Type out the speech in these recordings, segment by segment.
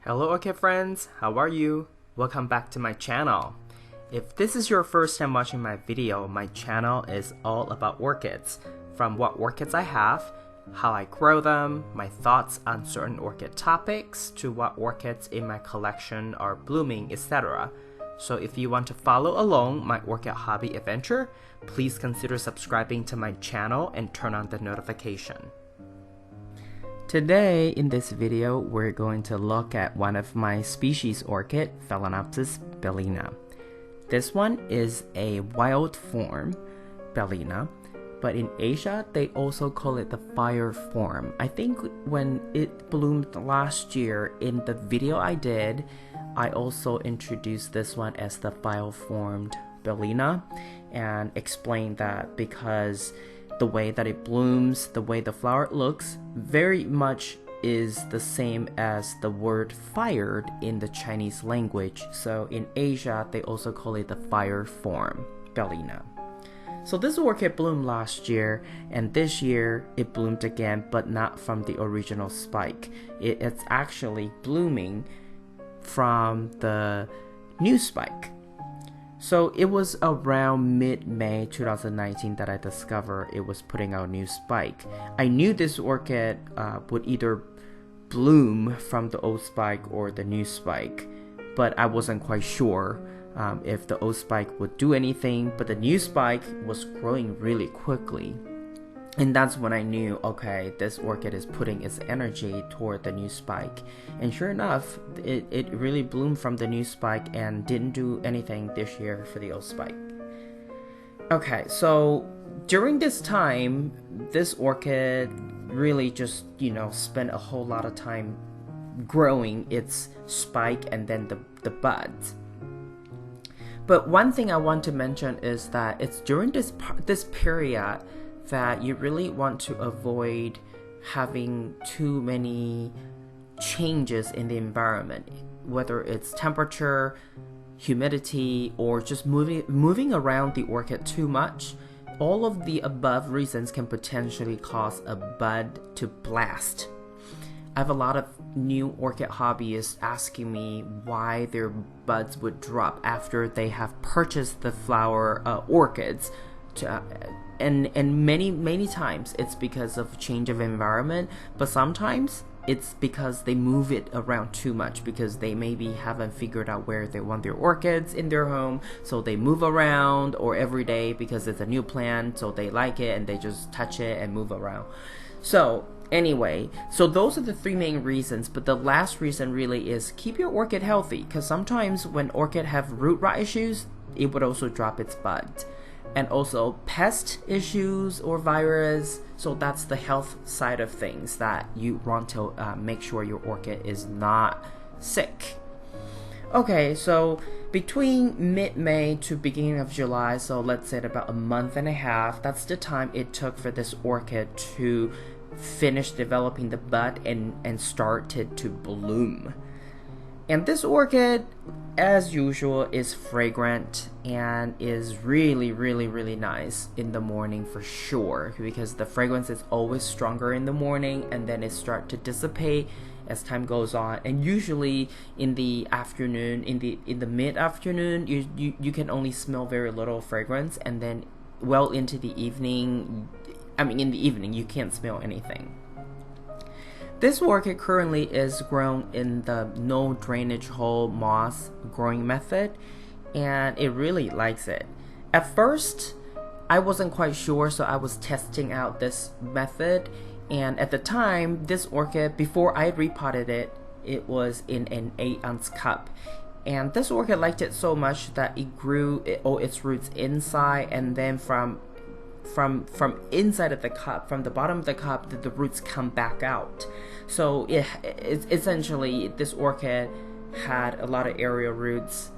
Hello orchid friends, how are you? Welcome back to my channel. If this is your first time watching my video, my channel is all about orchids. From what orchids I have, how I grow them, my thoughts on certain orchid topics, to what orchids in my collection are blooming, etc. So if you want to follow along my orchid hobby adventure, please consider subscribing to my channel and turn on the notification. Today, in this video, we're going to look at one of my species orchid, Phalaenopsis Billina. This one is a wild form, bellina, but in Asia, they also call it the fire form. I think when it bloomed last year, in the video I did, I also introduced this one as the fire-formed bellina and explained that because the way that it blooms, the way the flower looks, very much is the same as the word fired in the Chinese language. So in Asia, they also call it the fire form, bellina. So this orchid bloomed last year, and this year it bloomed again, but not from the original spike. It's actually blooming from the new spike. So it was around mid-May 2019 that I discovered it was putting out a new spike. I knew this orchid would either bloom from the old spike or the new spike, but I wasn't quite sure if the old spike would do anything, but the new spike was growing really quickly. And that's when I knew, okay, this orchid is putting its energy toward the new spike. And sure enough, it really bloomed from the new spike and didn't do anything this year for the old spike. Okay, so during this time, this orchid really just, spent a whole lot of time growing its spike and then the buds. But one thing I want to mention is that it's during this period that you really want to avoid having too many changes in the environment, whether it's temperature, humidity, or just moving around the orchid too much. All of the above reasons can potentially cause a bud to blast. I have a lot of new orchid hobbyists asking me why their buds would drop after they have purchased the flower orchids. And many times it's because of change of environment, but sometimes it's because they move it around too much because they maybe haven't figured out where they want their orchids in their home, so they move around, or every day because it's a new plant, so they like it and they just touch it and move around. So anyway, so those are the three main reasons, but the last reason really is keep your orchid healthy, because sometimes when orchid have root rot issues, it would also drop its bud. And also pest issues or virus, so that's the health side of things that you want to make sure your orchid is not sick. Okay, so between mid-May to beginning of July, so let's say about a month and a half, that's the time it took for this orchid to finish developing the bud and started to bloom. And this orchid, as usual, is fragrant and is really nice in the morning for sure, because the fragrance is always stronger in the morning and then it starts to dissipate as time goes on. And usually in the afternoon, in the mid-afternoon, you can only smell very little fragrance, and then well into the evening, in the evening you can't smell anything. This orchid currently is grown in the no drainage hole moss growing method, and it really likes it. At first, I wasn't quite sure, so I was testing out this method, and at the time, this orchid, before I repotted it, it was in an 8-ounce cup. And this orchid liked it so much that it grew its roots inside, and then from inside of the cup, from the bottom of the cup, the roots come back out. So it's essentially, this orchid had a lot of aerial roots,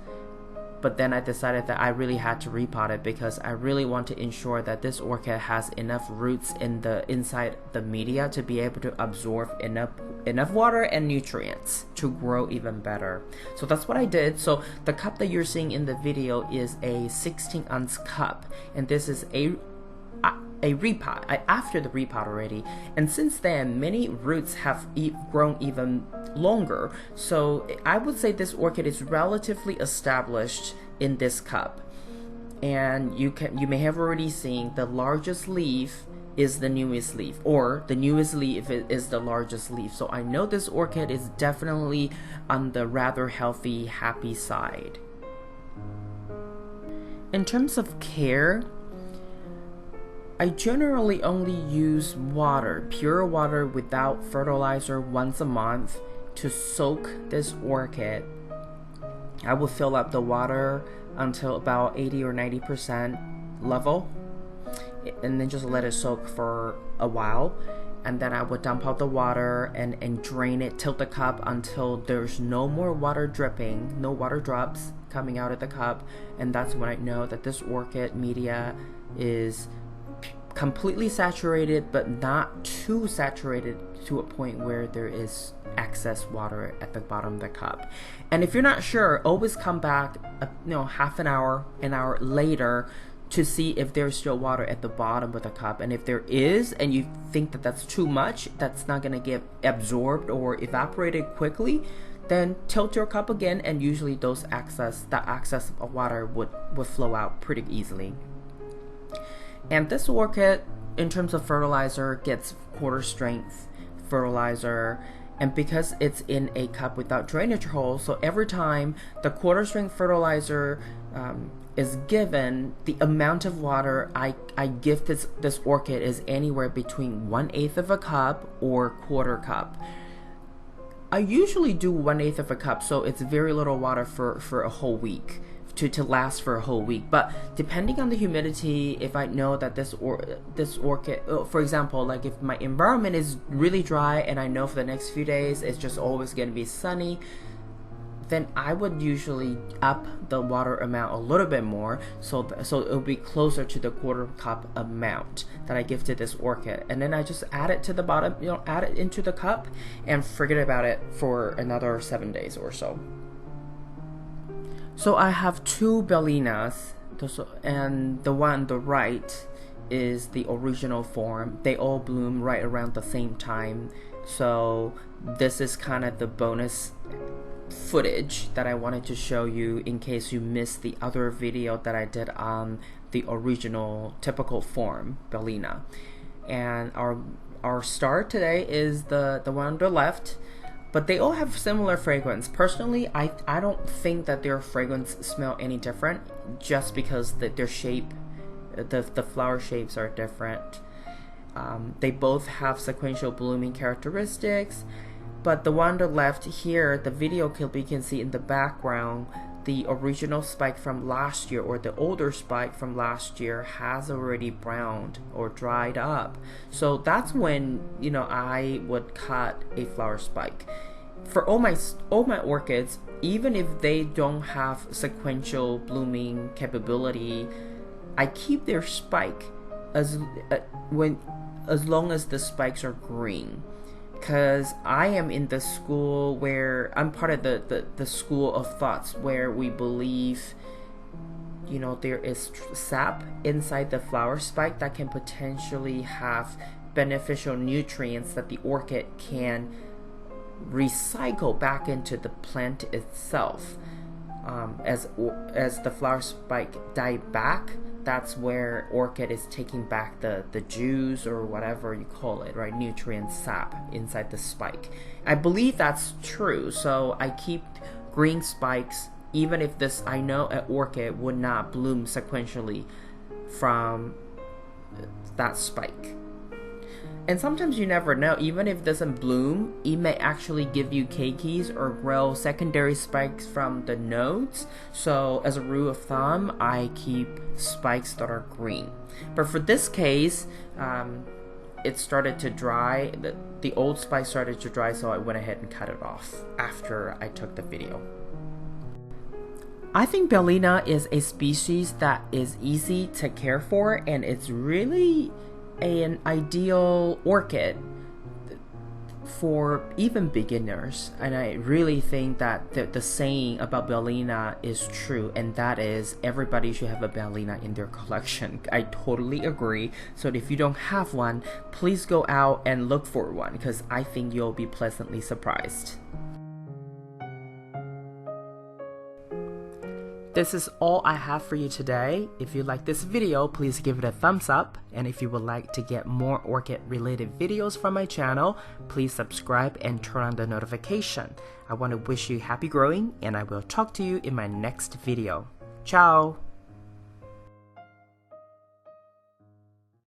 but then I decided that I really had to repot it because I really want to ensure that this orchid has enough roots inside the media to be able to absorb enough water and nutrients to grow even better. So that's what I did. So the cup that you're seeing in the video is a 16-ounce cup, and this is a repot after the repot already, and since then many roots have grown even longer. So I would say this orchid is relatively established in this cup, and you may have already seen the largest leaf is the newest leaf, or the newest leaf is the largest leaf. So I know this orchid is definitely on the rather healthy, happy side. In terms of care, I generally only use water, pure water without fertilizer, once a month to soak this orchid. I will fill up the water until about 80 or 90% level, and then just let it soak for a while. And then I would dump out the water and drain it, tilt the cup until there's no more water dripping, no water drops coming out of the cup. And that's when I know that this orchid media is completely saturated, but not too saturated to a point where there is excess water at the bottom of the cup. And if you're not sure, always come back half an hour later to see if there's still water at the bottom of the cup. And if there is, and you think that that's too much, that's not going to get absorbed or evaporated quickly, then tilt your cup again, and usually that excess of water would flow out pretty easily. And this orchid, in terms of fertilizer, gets quarter strength fertilizer, and because it's in a cup without drainage holes, so every time the quarter strength fertilizer is given, the amount of water I give this orchid is anywhere between 1/8 of a cup or quarter cup. I usually do 1/8 of a cup, so it's very little water for a whole week, to last for a whole week. But depending on the humidity, if I know that this orchid, for example, like if my environment is really dry and I know for the next few days it's just always going to be sunny, then I would usually up the water amount a little bit more, so it'll be closer to the quarter cup amount that I give to this orchid. And then I just add it to the bottom, add it into the cup and forget about it for another 7 days or so. So I have two bellinas, and the one on the right is the original form. They all bloom right around the same time. So this is kind of the bonus footage that I wanted to show you in case you missed the other video that I did on the original typical form bellina. And our star today is the one on the left, but they all have similar fragrance. Personally, I don't think that their fragrance smell any different, just because their shape, the flower shapes are different. They both have sequential blooming characteristics. But the one on the left here, the video clip, you can see in the background, the original spike from last year, or the older spike from last year, has already browned or dried up. So that's when I would cut a flower spike. For all my orchids, even if they don't have sequential blooming capability, I keep their spike as long as the spikes are green. Because I am in the school where I'm part of the school of thoughts where we believe there is sap inside the flower spike that can potentially have beneficial nutrients that the orchid can recycle back into the plant itself. As the flower spike die back, that's where orchid is taking back the juice, or whatever you call it, right? Nutrient sap inside the spike. I believe that's true, so I keep green spikes, even if I know an orchid would not bloom sequentially from that spike. And sometimes you never know, even if it doesn't bloom, it may actually give you keikis or grow secondary spikes from the nodes. So as a rule of thumb, I keep spikes that are green. But for this case, it started to dry, the old spike started to dry, so I went ahead and cut it off after I took the video. I think bellina is a species that is easy to care for, and it's really an ideal orchid for even beginners, and I really think that the saying about bellina is true, and that is everybody should have a bellina in their collection. I totally agree. So if you don't have one, please go out and look for one, because I think you'll be pleasantly surprised. This is all I have for you today. If you like this video, please give it a thumbs up. And if you would like to get more orchid related videos from my channel, please subscribe and turn on the notification. I want to wish you happy growing, and I will talk to you in my next video. Ciao!